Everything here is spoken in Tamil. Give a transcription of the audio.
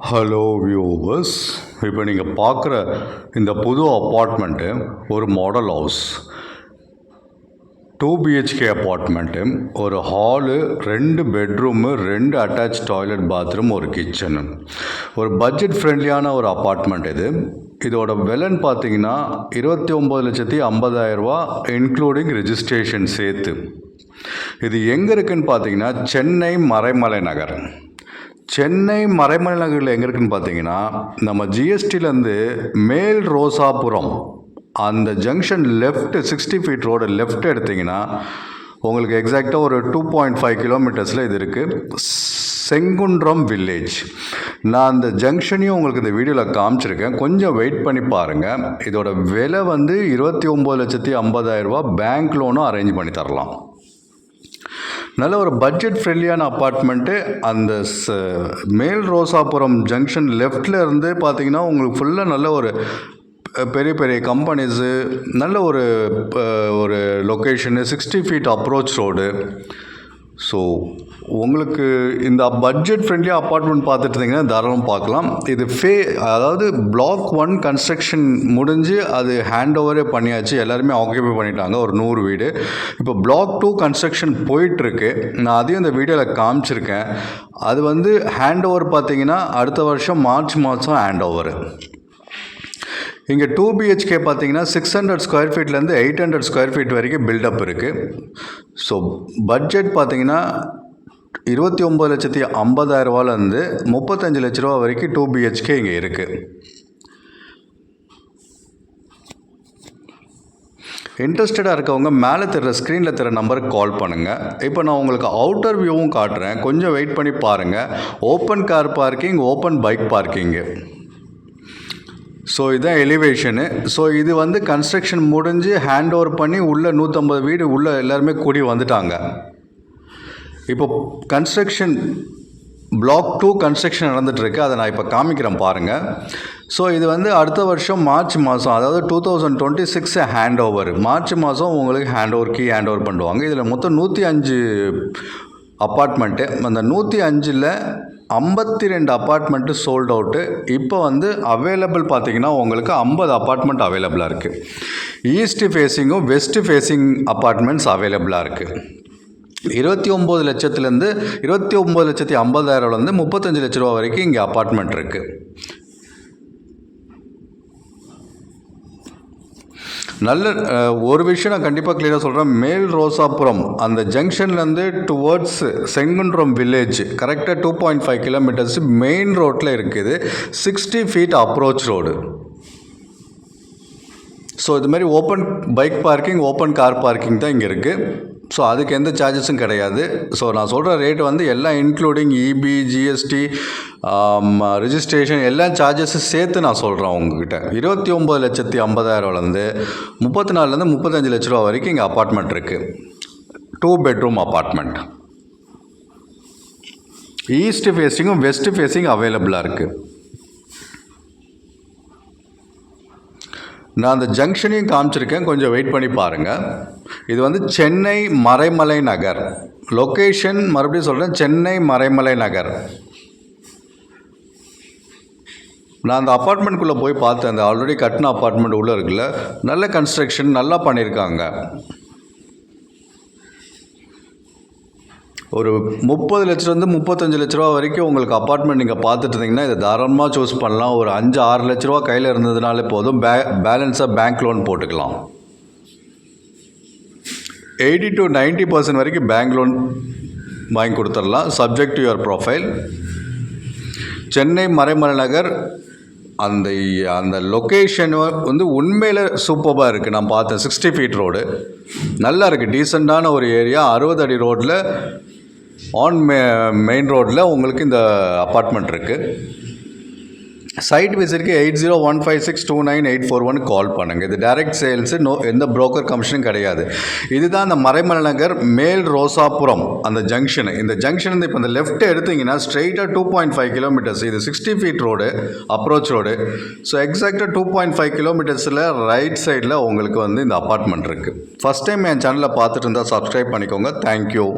ஹலோ வியூவர்ஸ், இப்போ நீங்கள் பார்க்குற இந்த புது அப்பார்ட்மெண்ட்டு ஒரு மாடல் ஹவுஸ். 2 BHK அப்பார்ட்மெண்ட்டு, ஒரு hall, 2 bedroom, 2 attach toilet bathroom, ஒரு கிச்சனு. ஒரு பட்ஜெட் ஃப்ரெண்ட்லியான ஒரு அப்பார்ட்மெண்ட் இது. இதோட விலைன்னு பார்த்தீங்கன்னா 29,50,000 ரூபா, இன்க்ளூடிங் ரெஜிஸ்ட்ரேஷன் சேர்த்து. இது எங்கே இருக்குதுன்னு பார்த்தீங்கன்னா சென்னை மறைமலை நகர். சென்னை மறைமலை நகரில் எங்கே இருக்குதுன்னு பார்த்தீங்கன்னா நம்ம ஜிஎஸ்டிலேருந்து மேல் ரோசாபுரம் அந்த junction left 60 feet road left எடுத்திங்கன்னா உங்களுக்கு எக்ஸாக்டாக ஒரு 2.5 கிலோமீட்டர்ஸில் இது இருக்குது. செங்குன்றம் வில்லேஜ். நான் அந்த ஜங்ஷனையும் உங்களுக்கு இந்த வீடியோவில் காமிச்சிருக்கேன், கொஞ்சம் வெயிட் பண்ணி பாருங்கள். இதோட விலை வந்து 29,50,000 ரூபா. பேங்க் லோனும் அரேஞ்ச் பண்ணி தரலாம். நல்ல ஒரு பட்ஜெட் ஃப்ரெண்ட்லியான அப்பார்ட்மெண்ட்டு. அந்த மேல் ரோசாபுரம் ஜங்ஷன் லெஃப்டில் இருந்து பார்த்தீங்கன்னா உங்களுக்கு ஃபுல்லாக நல்ல ஒரு பெரிய பெரிய கம்பெனிஸு, நல்ல ஒரு location, 60 feet approach road. So உங்களுக்கு இந்த பட்ஜெட் ஃப்ரெண்ட்லியாக அப்பார்ட்மெண்ட் பார்த்துட்டு இருந்தீங்கன்னா தாராளமாக பார்க்கலாம். இது அதாவது Block 1 கன்ஸ்ட்ரக்ஷன் முடிஞ்சு அது ஹேண்ட் ஓவரே பண்ணியாச்சு, எல்லாருமே ஆக்குபை பண்ணிட்டாங்க, ஒரு 100 வீடு. இப்போ Block 2 கன்ஸ்ட்ரக்ஷன் போயிட்டுருக்கு. நான் அதையும் இந்த வீடியோவில் காமிச்சிருக்கேன். அது வந்து ஹேண்ட் ஓவர் பார்த்தீங்கன்னா அடுத்த வருஷம் மார்ச் மாதம் ஹேண்ட் ஓவர். இங்கே 2 BHK பார்த்தீங்கன்னா 600 ஸ்கொயர் ஃபீட்லேருந்து 800 ஸ்கொயர் ஃபீட் வரைக்கும் பில்டப் இருக்குது. ஸோ பட்ஜெட் பார்த்தீங்கன்னா 29,50,000 ரூபாலேருந்து 35 லட்ச ரூபா வரைக்கும் 2 BHK இங்கே இருக்குது. இன்ட்ரெஸ்டடாக இருக்கவங்க மேலே தர ஸ்க்ரீனில் தர நம்பருக்கு கால் பண்ணுங்கள். இப்போ நான் உங்களுக்கு அவுட்டர் வியூவும் காட்டுறேன், கொஞ்சம் வெயிட் பண்ணி பாருங்கள். Open car parking, open bike parking. So இதுதான் எலிவேஷனு. ஸோ இது வந்து கன்ஸ்ட்ரக்ஷன் முடிஞ்சு ஹேண்ட் ஓவர் பண்ணி உள்ளே 150 வீடு உள்ளே எல்லாருமே கூடி வந்துட்டாங்க. இப்போ கன்ஸ்ட்ரக்ஷன் Block 2 கன்ஸ்ட்ரக்ஷன் நடந்துகிட்ருக்கு, அதை நான் இப்போ காமிக்கிறேன் பாருங்கள். ஸோ இது வந்து அடுத்த வருஷம் மார்ச் மாதம், அதாவது 2026 ஹேண்ட் ஓவர். மார்ச் மாதம் உங்களுக்கு ஹேண்ட் ஓவர் பண்ணுவாங்க. இதில் மொத்தம் 105 அப்பார்ட்மெண்ட்டு. அந்த 105ல் 52 அப்பார்ட்மெண்ட்டு சோல்ட் அவுட்டு. இப்போ வந்து அவைலபிள் பார்த்தீங்கன்னா உங்களுக்கு 50 அப்பார்ட்மெண்ட் அவைலபிளாக இருக்குது. ஈஸ்ட் ஃபேஸிங்கும் வெஸ்ட் ஃபேஸிங் அப்பார்ட்மெண்ட்ஸ் அவைலபிளாக இருக்குது. 29,50,000 35 லட்ச ரூபா வரைக்கும் இங்கே அப்பார்ட்மெண்ட் இருக்குது. நல்ல ஒரு விஷயம் நான் கண்டிப்பாக கிளியராக சொல்கிறேன். மேல் ரோசாபுரம் அந்த ஜங்ஷன்லேருந்து டுவர்ட்ஸ் செங்குன்றம் வில்லேஜ் கரெக்டாக 2.5 கிலோமீட்டர்ஸ் மெயின் ரோட்டில் இருக்குது. 60 ஃபீட் அப்ரோச் ரோடு. ஸோ இதுமாரி open bike parking, open car parking தான் இங்கே இருக்குது. ஸோ அதுக்கு எந்த சார்ஜஸும் கிடையாது. ஸோ நான் சொல்கிற ரேட் வந்து எல்லாம் இன்க்ளூடிங் இபி, ஜிஎஸ்டி, ரிஜிஸ்ட்ரேஷன் எல்லா சார்ஜஸும் சேர்த்து நான் சொல்கிறேன் உங்ககிட்ட. 29,50,000 34லேருந்து 35 லட்ச ரூபா வரைக்கும் இங்கே அப்பார்ட்மெண்ட் இருக்குது. 2 பெட்ரூம் அப்பார்ட்மெண்ட். ஈஸ்ட் ஃபேஸிங்கும் வெஸ்ட் ஃபேஸிங் அவைலபிளாக இருக்குது. நான் அந்த ஜங்ஷனையும் காமிச்சிருக்கேன், கொஞ்சம் வெயிட் பண்ணி பாருங்கள். இது வந்து சென்னை மறைமலை நகர். லொக்கேஷன் மறுபடியும் சொல்கிறேன், சென்னை மறைமலை நகர். நான் அந்த அப்பார்ட்மெண்ட்குள்ளே போய் பார்த்தேன். அந்த ஆல்ரெடி கட்டின அப்பார்ட்மெண்ட் உள்ளே இருக்குல்ல, நல்ல கன்ஸ்ட்ரக்ஷன், நல்லா பண்ணியிருக்காங்க. ஒரு 30 லட்சத்துலேருந்து 35 லட்ச ரூபா வரைக்கும் உங்களுக்கு அப்பார்ட்மெண்ட் நீங்கள் பார்த்துட்டு இருந்தீங்கன்னா இதை தாராளமாக சூஸ் பண்ணலாம். ஒரு 5-6 லட்ச ரூபா கையில் இருந்ததுனாலே போதும், பேலன்ஸாக பேங்க் லோன் போட்டுக்கலாம். 80 to 90% வரைக்கும் பேங்க் லோன் வாங்கி கொடுத்துடலாம், subject to your profile. Chennai Maraimalai Nagar அந்த லொக்கேஷன் வந்து உண்மையில் சூப்பராக இருக்குது. நான் பார்த்தேன், 60 ஃபீட் ரோடு நல்லா இருக்குது, டீசெண்டான ஒரு ஏரியா. 60 அடி ரோட்டில் மெயின் ரோட்டில் உங்களுக்கு இந்த அப்பார்ட்மெண்ட் இருக்குது. சைட் விசிட்க்கு 8015629841 கால் பண்ணுங்கள். இது டைரக்ட் சேல்ஸு, எந்த புரோக்கர் கமிஷனும் கிடையாது. இதுதான் அந்த மறைமலை நகர் மேல் ரோசாபுரம் அந்த ஜங்ஷனு. இந்த ஜங்ஷன் இப்போ இந்த லெஃப்ட் எடுத்திங்கன்னா ஸ்ட்ரெயிட்டாக 2.5 கிலோமீட்டர்ஸ். இது 60 feet road, approach road. So எக்ஸாக்டாக 2.5 கிலோமீட்டர்ஸில் ரைட் சைடில் உங்களுக்கு வந்து இந்த அப்பார்ட்மெண்ட் இருக்குது. ஃபஸ்ட் டைம் என் சேனலில் பார்த்துட்டு இருந்தால் சப்ஸ்கிரைப் பண்ணிக்கோங்க. தேங்க்யூ.